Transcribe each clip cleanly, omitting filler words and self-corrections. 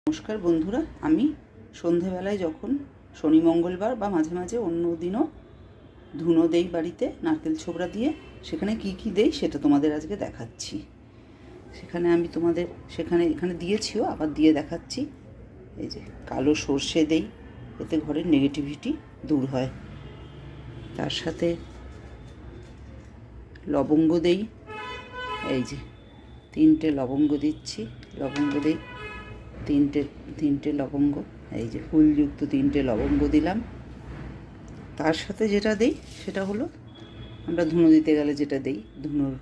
নমস্কার বন্ধুরা, আমি সন্ধেবেলায় যখন শনি মঙ্গলবার বা মাঝে মাঝে অন্য দিনও ধুনো দেই বাড়িতে নারকেল ছোবড়া দিয়ে, সেখানে কি কি দেই সেটা তোমাদের আজকে দেখাচ্ছি। এখানে দিয়েছিও, আবার দিয়ে দেখাচ্ছি। এই যে কালো সর্ষে দেই, এতে ঘরের নেগেটিভিটি দূর হয়। তার সাথে লবঙ্গ দেই, এই যে 3টে লবঙ্গ দিচ্ছি, লবঙ্গ দেই তিনটে লবঙ্গ, এই যে ফুলযুক্ত 3টে লবঙ্গ দিলাম। তার সাথে যেটা দেই সেটা হলো আমরা ধুনো দিতে গেলে যেটা দেই, ধুনোর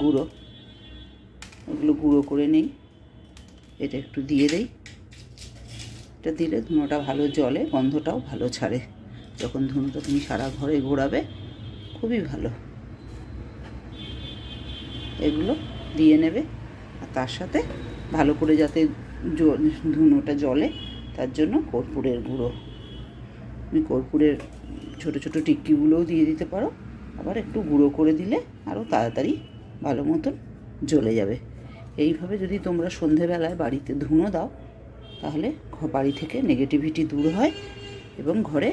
গুঁড়ো, ওগুলো গুঁড়ো করে নেই, এটা একটু দিয়ে দেই। এটা দিলে ধুনোটা ভালো জ্বলে, গন্ধটাও ভালো ছাড়ে। যখন ধুনোটা তুমি সারা ঘরে ঘোরাবে খুবই ভালো। এগুলো দিয়ে নেবে, আর তার সাথে ভালো করে যাতে ধুনোটা জ্বলে তার জন্য কর্পূরের গুঁড়ো, তুমি কর্পূরের ছোটো ছোটো টিক্কিগুলোও দিয়ে দিতে পারো, আবার একটু গুঁড়ো করে দিলে আরও তাড়াতাড়ি ভালো মতন জ্বলে যাবে। এইভাবে যদি তোমরা সন্ধেবেলায় বাড়িতে ধুনো দাও তাহলে বাড়ি থেকে নেগেটিভিটি দূর হয় এবং ঘরে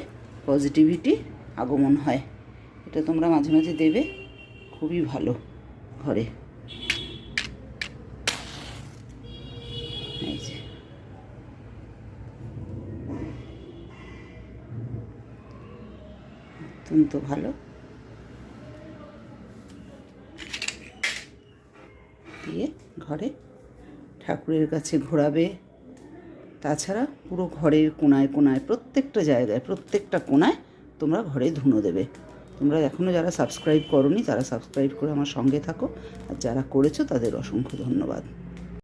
পজিটিভিটি আগমন হয়। এটা তোমরা মাঝে মাঝে দেবে, খুবই ভালো ঘরে। এই যে অত্যন্ত ভালো, দিয়ে ঘরে ঠাকুরের কাছে ঘোরাবে। তাছাড়া পুরো ঘরের কোনায় কোনায়, প্রত্যেকটা জায়গায়, প্রত্যেকটা কোনায় তোমরা ঘরে ধুনো দেবে। তোমরা এখনও যারা সাবস্ক্রাইব করোনি তারা সাবস্ক্রাইব করে আমার সঙ্গে থাকো, আর যারা করেছো তাদের অসংখ্য ধন্যবাদ।